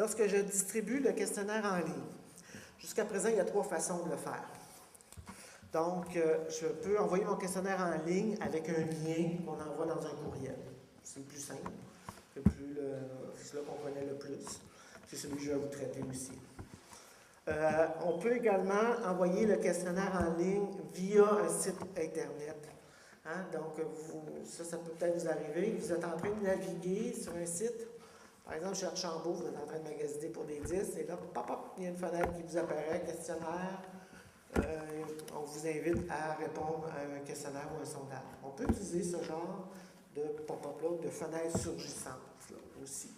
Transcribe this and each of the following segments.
Lorsque je distribue le questionnaire en ligne, jusqu'à présent, il y a 3 façons de le faire. Donc, je peux envoyer mon questionnaire en ligne avec un lien qu'on envoie dans un courriel. C'est le plus simple, c'est celui qu'on connaît le plus. C'est celui que je vais vous traiter aussi. On peut également envoyer le questionnaire en ligne via un site Internet. Hein? Donc, ça peut peut-être vous arriver. Vous êtes en train de naviguer sur un site. Par exemple, chez Archambault, vous êtes en train de magasiner pour des disques, et là, pop, il y a une fenêtre qui vous apparaît, questionnaire. On vous invite à répondre à un questionnaire ou un sondage. On peut utiliser ce genre de pop-up-là, de fenêtre surgissante là, aussi.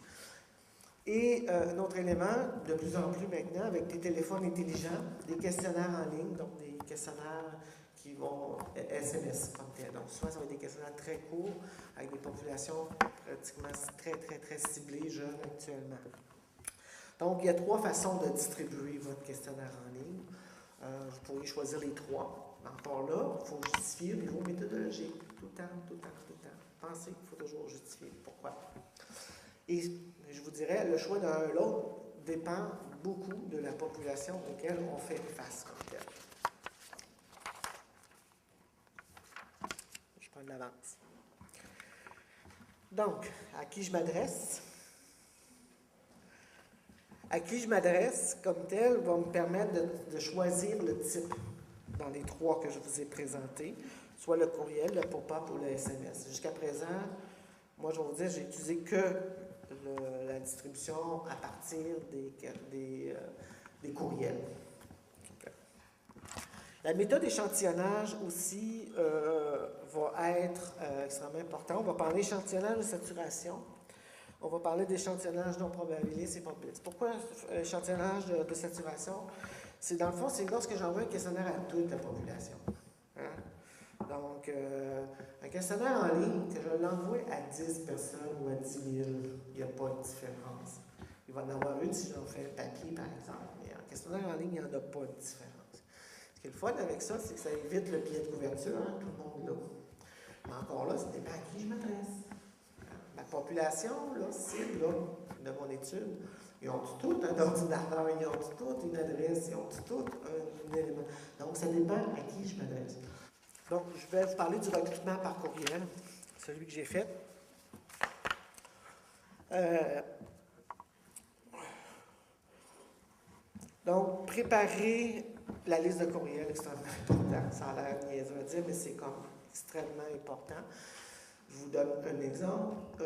Et un autre élément, de plus en plus maintenant, avec des téléphones intelligents, des questionnaires en ligne, donc des questionnaires qui vont SMS comme tel. Donc, souvent, ça va être des questionnaires très courts, avec des populations pratiquement très ciblées, jeunes actuellement. Donc, il y a 3 façons de distribuer votre questionnaire en ligne. Vous pourriez choisir les 3. Encore là, il faut justifier au niveau méthodologique. Tout le temps. Pensez qu'il faut toujours justifier. Pourquoi? Et je vous dirais, le choix d'un ou l'autre dépend beaucoup de la population auquel on fait face comme tel. Je prends de l'avance. Donc, à qui je m'adresse? À qui je m'adresse comme tel va me permettre de choisir le type dans les 3 que je vous ai présentés, soit le courriel, le pop-up ou le SMS. Jusqu'à présent, moi je vais vous dire, j'ai utilisé que la distribution à partir des courriels. Okay. La méthode d'échantillonnage aussi va être extrêmement importante. On va parler d'échantillonnage de saturation. On va parler d'échantillonnage non probabiliste et probabiliste. Pourquoi échantillonnage de saturation? C'est dans le fond, c'est lorsque j'envoie un questionnaire à toute la population. Hein? Donc, un questionnaire en ligne, que je l'envoie à 10 personnes ou à 10 000, il n'y a pas de différence. Il va y en avoir une si j'en fais papier, par exemple. Mais en questionnaire en ligne, il n'y en a pas de différence. Ce qui est le fun avec ça, c'est que ça évite le biais de couverture, hein, tout le monde là. Mais encore là, ça dépend à qui je m'adresse. Ma population, là, cible là, de mon étude, ils ont tout un ordinateur, ils ont tout une adresse, ils ont tout un élément. Donc, ça dépend à qui je m'adresse. Donc, je vais vous parler du recrutement par courriel, celui que j'ai fait. Donc, préparer la liste de courriels, extrêmement important. Ça a l'air niaiseux à dire, mais c'est comme extrêmement important. Je vous donne un exemple.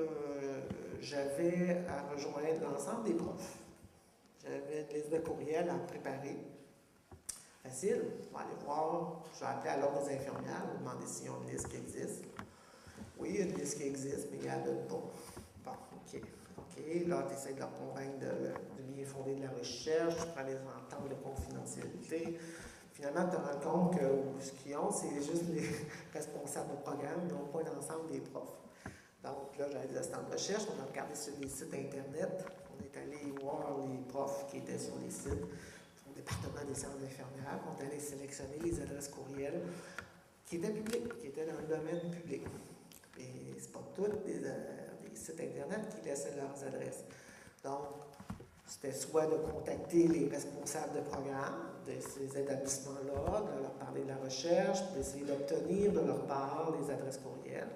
J'avais à rejoindre l'ensemble des profs. J'avais une liste de courriels à préparer. Facile. On va aller voir. Je vais appeler à l'ordre des infirmières, vous demander s'ils ont une liste qui existe. Oui, il y a une liste qui existe, mais il y en a d'autres pas. Bon, OK. Là, tu essaies de leur convaincre de bien fonder de la recherche, tu prends les ententes de confidentialité. Finalement, tu te rends compte que ce qu'ils ont, c'est juste les responsables de programme, donc pas l'ensemble des profs. Donc là, j'avais des assistants de recherche, on a regardé sur les sites Internet, on est allé voir les profs qui étaient sur les sites, au département des sciences infirmières, on est allé sélectionner les adresses courriels qui étaient publiques, qui étaient dans le domaine public. Et c'est pas tous des sites Internet qui laissaient leurs adresses. Donc, c'était soit de contacter les responsables de programme de ces établissements-là, de leur parler de la recherche, d'essayer d'obtenir de leur part les adresses courriels.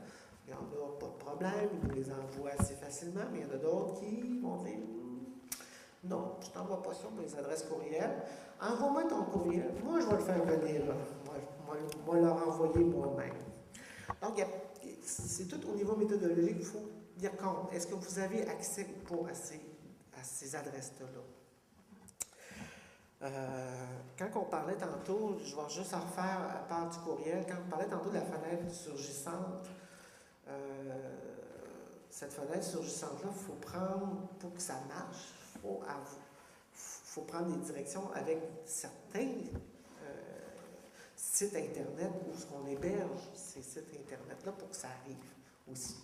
Il y en a pas de problème, ils nous les envoient assez facilement, mais il y en a d'autres qui vont dire non, je ne t'envoie pas ça pour les adresses courriels. Envoie-moi ton courriel. Moi, je vais le faire venir. Moi, leur envoyer moi-même. Donc, c'est tout au niveau méthodologique, il faut dire compte. Est-ce que vous avez accès ou pas à ces adresses-là? Quand on parlait tantôt, je vais juste en refaire à part du courriel, quand on parlait tantôt de la fenêtre surgissante, cette fenêtre surgissante-là, il faut prendre, pour que ça marche, il faut prendre des directions avec certains sites Internet où ce qu'on héberge ces sites Internet-là pour que ça arrive aussi.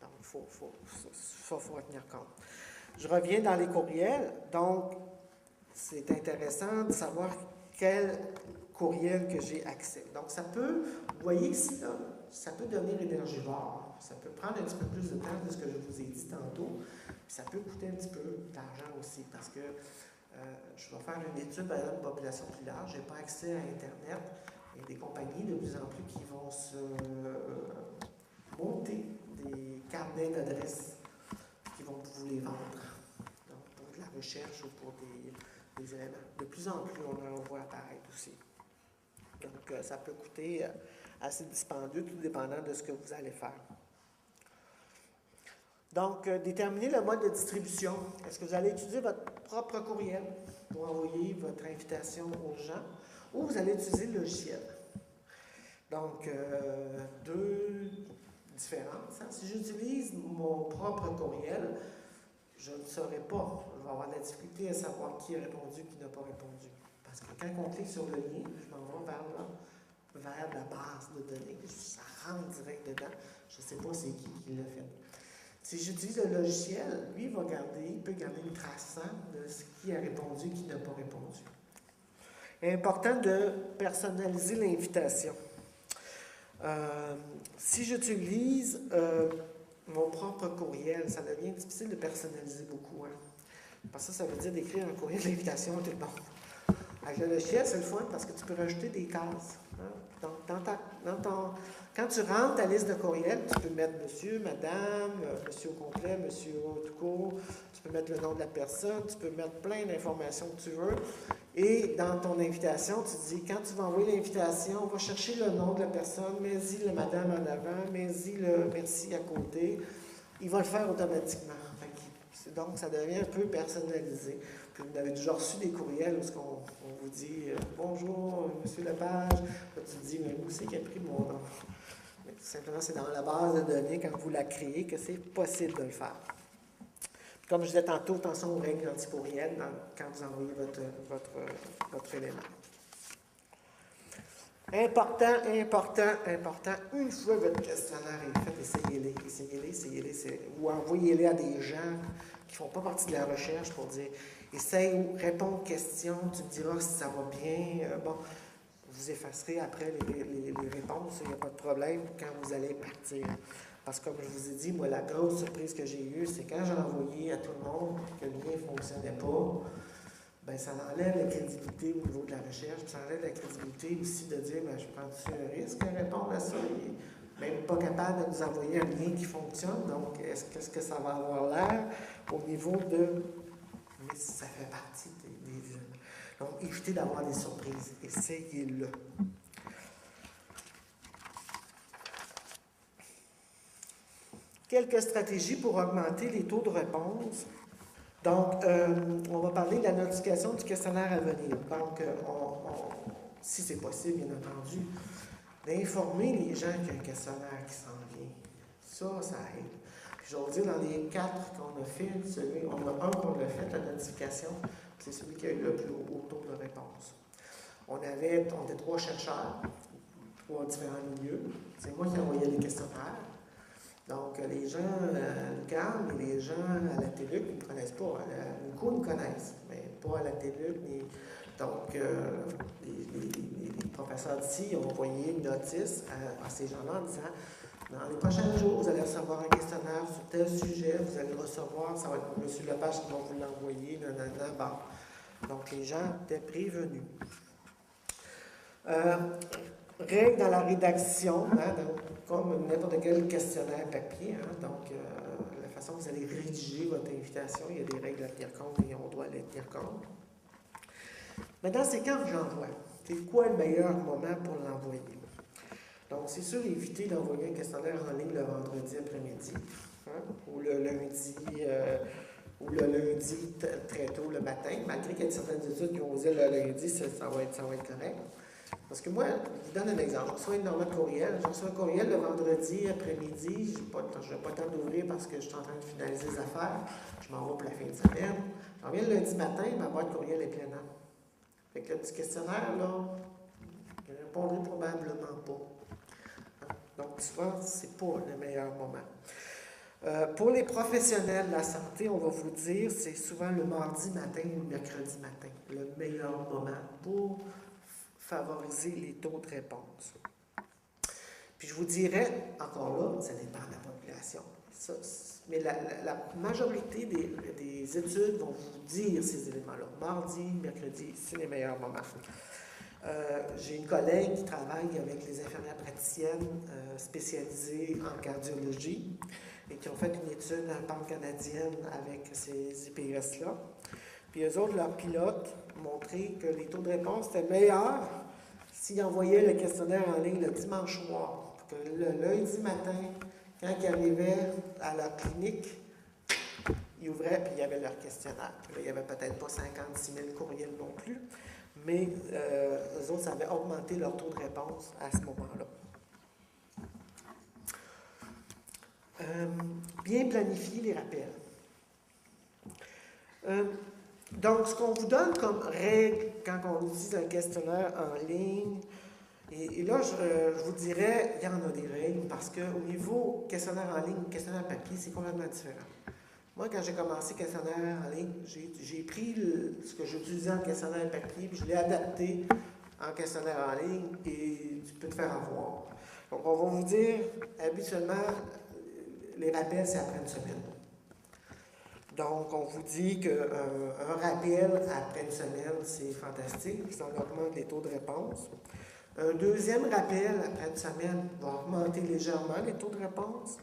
Donc, il faut en tenir compte. Je reviens dans les courriels. Donc, c'est intéressant de savoir quel courriel que j'ai accès. Donc, ça peut, vous voyez ici, là, ça peut devenir énergivore. Ça peut prendre un petit peu plus de temps de ce que je vous ai dit tantôt. Puis ça peut coûter un petit peu d'argent aussi parce que je vais faire une étude par exemple, de population plus large. Je n'ai pas accès à Internet. Il y a des compagnies de plus en plus qui vont se monter des carnets d'adresses qui vont vous les vendre. Donc, pour de la recherche ou pour des éléments. De plus en plus, on en voit apparaître aussi. Donc, ça peut coûter assez dispendieux, tout dépendant de ce que vous allez faire. Donc, déterminer le mode de distribution. Est-ce que vous allez utiliser votre propre courriel pour envoyer votre invitation aux gens ou vous allez utiliser le logiciel? Donc, deux différences. Hein? Si j'utilise mon propre courriel, je ne saurais pas. Je vais avoir de la difficulté à savoir qui a répondu et qui n'a pas répondu. Parce que quand on clique sur le lien, je m'en vais vers la base de données. Ça rentre direct dedans. Je ne sais pas c'est qui l'a fait. Si j'utilise le logiciel, lui, il peut garder une trace de ce qui a répondu et qui n'a pas répondu. Il est important de personnaliser l'invitation. Si j'utilise mon propre courriel, ça devient difficile de personnaliser beaucoup. Hein? Parce que ça veut dire d'écrire un courriel d'invitation à tout le monde. Avec le logiciel, c'est le fun parce que tu peux rajouter des cases. Hein? Donc, quand tu rentres ta liste de courriels, tu peux mettre monsieur, madame, monsieur au complet, monsieur tout court, tu peux mettre le nom de la personne, tu peux mettre plein d'informations que tu veux. Et dans ton invitation, tu dis, quand tu vas envoyer l'invitation, va chercher le nom de la personne, mets-y le madame en avant, mets-y le merci à côté. Il va le faire automatiquement. Donc, ça devient un peu personnalisé. Puis, vous avez déjà reçu des courriels où on vous dit « Bonjour, M. Lepage ». Là, tu te dis « Mais où c'est qui a pris mon nom? » Mais tout simplement, c'est dans la base de données, quand vous la créez, que c'est possible de le faire. Puis, comme je disais tantôt, attention aux règles anti-courriel quand vous envoyez votre élément. Important, une fois que votre questionnaire est fait, essayez-les. Ou envoyez-les à des gens qui ne font pas partie de la recherche pour dire, essaye ou réponds aux questions, tu me diras si ça va bien. Vous effacerez après les réponses, il n'y a pas de problème quand vous allez partir. Parce que comme je vous ai dit, moi, la grosse surprise que j'ai eue, c'est quand j'ai envoyé à tout le monde que le lien ne fonctionnait pas, bien, ça enlève la crédibilité au niveau de la recherche, puis ça enlève la crédibilité aussi de dire, bien, je prends-tu un risque à répondre à ça? Il n'est même pas capable de nous envoyer un lien qui fonctionne, donc qu'est-ce que ça va avoir l'air au niveau de... Mais ça fait partie des jeunes. Donc, évitez d'avoir des surprises. Essayez-le. Quelques stratégies pour augmenter les taux de réponse. Donc, on va parler de la notification du questionnaire à venir. Donc, si c'est possible, bien entendu, d'informer les gens qu'il y a un questionnaire qui s'en vient. Ça aide. Puis, je vais vous dire, dans les 4 qu'on a fait, on a un qu'on a fait, la notification, c'est celui qui a eu le plus haut taux de réponse. On était 3 chercheurs, 3 différents milieux. C'est moi qui envoyais les questionnaires. Donc, les gens à l'UQAM et les gens à la TELUC ne me connaissent pas. À l'UQO me connaissent, mais pas à la TELUC. Donc, les professeurs d'ici ont envoyé une notice à ces gens-là en disant « Dans les prochains jours, vous allez recevoir un questionnaire sur tel sujet, vous allez recevoir, ça va être M. Lepage qui va vous l'envoyer, nanana, bon. » Donc, les gens étaient prévenus. Règles dans la rédaction, hein, comme n'importe quel questionnaire papier. Hein, donc, la façon dont vous allez rédiger votre invitation, il y a des règles à tenir compte et on doit les tenir compte. Maintenant, c'est quand j'envoie. C'est quoi le meilleur moment pour l'envoyer? Donc, c'est sûr, évitez d'envoyer un questionnaire en ligne le vendredi après-midi, hein, ou le lundi très tôt le matin, malgré qu'il y a certaines études qui ont dit le lundi, ça va être correct. Parce que moi, je vous donne un exemple. Je reçois énormément de courriels. Je reçois un courriel le vendredi après-midi. Je n'ai pas le temps d'ouvrir parce que je suis en train de finaliser les affaires. Je m'en vais pour la fin de semaine. Je reviens le lundi matin, ma boîte courriel est pleine. Fait que le petit questionnaire, là, je ne répondrai probablement pas. Donc, souvent, ce n'est pas le meilleur moment. Pour les professionnels de la santé, on va vous dire, c'est souvent le mardi matin ou le mercredi matin, le meilleur moment pour favoriser les taux de réponse. Puis je vous dirais, encore là, ça dépend de la population. Mais la majorité des études vont vous dire ces éléments-là. Mardi, mercredi, c'est les meilleurs moments. J'ai une collègue qui travaille avec les infirmières praticiennes spécialisées en cardiologie et qui ont fait une étude pan-canadienne avec ces IPS-là. Puis eux autres, leurs pilotes, montré que les taux de réponse étaient meilleurs s'ils envoyaient le questionnaire en ligne le dimanche soir. Que le lundi matin, quand ils arrivaient à leur clinique, ils ouvraient puis il y avait leur questionnaire. Puis là, il n'y avait peut-être pas 56 000 courriels non plus, mais eux autres, ça avait augmenté leur taux de réponse à ce moment-là. Bien planifier les rappels. Donc, ce qu'on vous donne comme règle quand on utilise un questionnaire en ligne, et là, je vous dirais, il y en a des règles, parce qu'au niveau questionnaire en ligne, questionnaire papier, c'est complètement différent. Moi, quand j'ai commencé questionnaire en ligne, j'ai pris ce que j'utilisais en questionnaire papier, puis je l'ai adapté en questionnaire en ligne, et tu peux te faire avoir. Donc, on va vous dire, habituellement, les rappels, c'est après une semaine. Donc, on vous dit qu'un rappel après une semaine, c'est fantastique, ça augmente les taux de réponse. Un deuxième rappel après une semaine va augmenter légèrement les taux de réponse.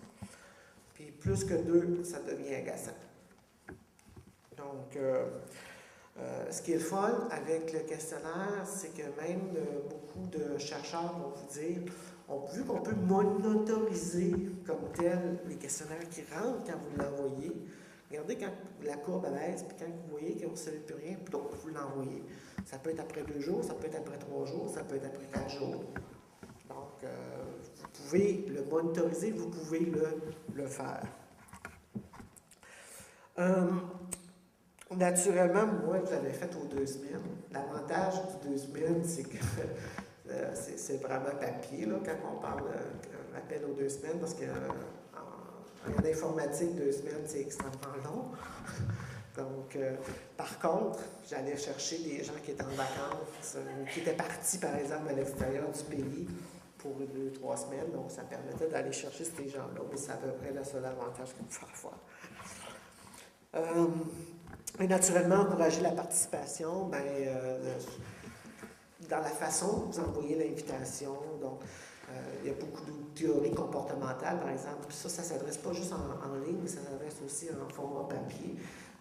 Puis plus que 2, ça devient agaçant. Donc, ce qui est le fun avec le questionnaire, c'est que même beaucoup de chercheurs vont vous dire, vu qu'on peut monitoriser comme tel les questionnaires qui rentrent quand vous l'envoyez, regardez quand la courbe baisse, puis quand vous voyez que vous ne savez plus rien, vous l'envoyez. Ça peut être après 2 jours, ça peut être après 3 jours, ça peut être après 4 jours. Donc, vous pouvez le monitoriser, vous pouvez le faire. Naturellement, moi, je l'avais fait aux 2 semaines. L'avantage du 2 semaines, c'est que c'est vraiment papier, là, quand on parle d'un appel aux 2 semaines, parce qu'en informatique, 2 semaines, c'est extrêmement long. Donc, par contre, j'allais chercher des gens qui étaient en vacances ou qui étaient partis, par exemple, à l'extérieur du pays pour 2-3 semaines. Donc, ça permettait d'aller chercher ces gens-là, mais c'est à peu près le seul avantage qu'on pouvait avoir. Et naturellement, encourager la participation, dans la façon dont vous envoyez l'invitation. Donc, il y a beaucoup de théories comportementales, par exemple. Puis ça ne s'adresse pas juste en ligne, mais ça s'adresse aussi en format papier.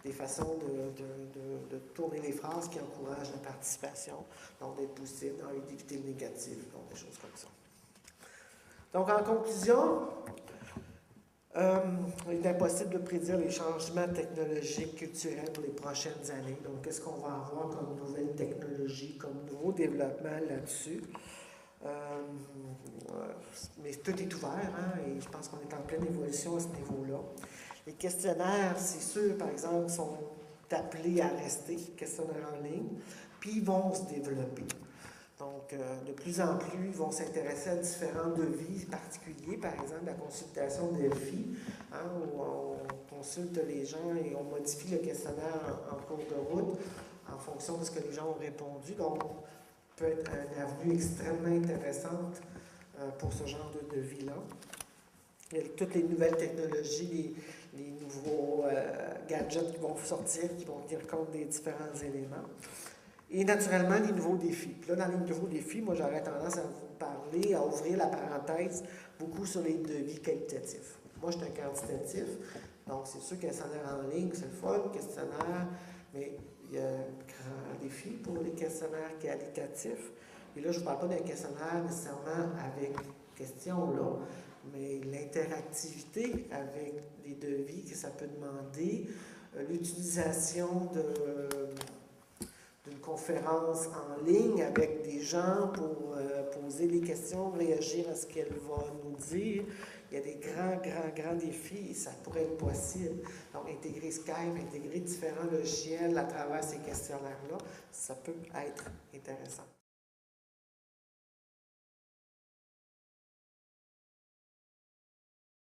Des façons de tourner les phrases qui encouragent la participation, donc d'être positif, d'éviter le négatif, donc des choses comme ça. Donc, en conclusion, il est impossible de prédire les changements technologiques, culturels pour les prochaines années. Donc, qu'est-ce qu'on va avoir comme nouvelles technologies, comme nouveaux développements là-dessus? Mais tout est ouvert, hein, et je pense qu'on est en pleine évolution à ce niveau-là. Les questionnaires, c'est sûr, par exemple, sont appelés à rester questionnaires en ligne, puis ils vont se développer. Donc, de plus en plus, ils vont s'intéresser à différents devis particuliers, par exemple la consultation de défis, hein, où on consulte les gens et on modifie le questionnaire en cours de route en fonction de ce que les gens ont répondu. Donc, peut être une avenue extrêmement intéressante pour ce genre de devis-là. Il y a toutes les nouvelles technologies, les nouveaux gadgets qui vont sortir, qui vont tenir compte des différents éléments. Et naturellement, les nouveaux défis. Puis là, dans les nouveaux défis, moi, j'aurais tendance à vous parler, à ouvrir la parenthèse, beaucoup sur les devis qualitatifs. Moi, je suis un quantitatif, donc c'est sûr qu'un questionnaire en ligne, c'est le fun, questionnaire, mais il y a un grand défi pour les questionnaires qualitatifs. Et là, je ne vous parle pas d'un questionnaire nécessairement avec questions, là, mais l'interactivité avec les devis que ça peut demander, l'utilisation d'une conférence en ligne avec des gens pour poser des questions, réagir à ce qu'elle va nous dire. Il y a des grands défis et ça pourrait être possible. Donc, intégrer Skype, intégrer différents logiciels à travers ces questionnaires-là, ça peut être intéressant.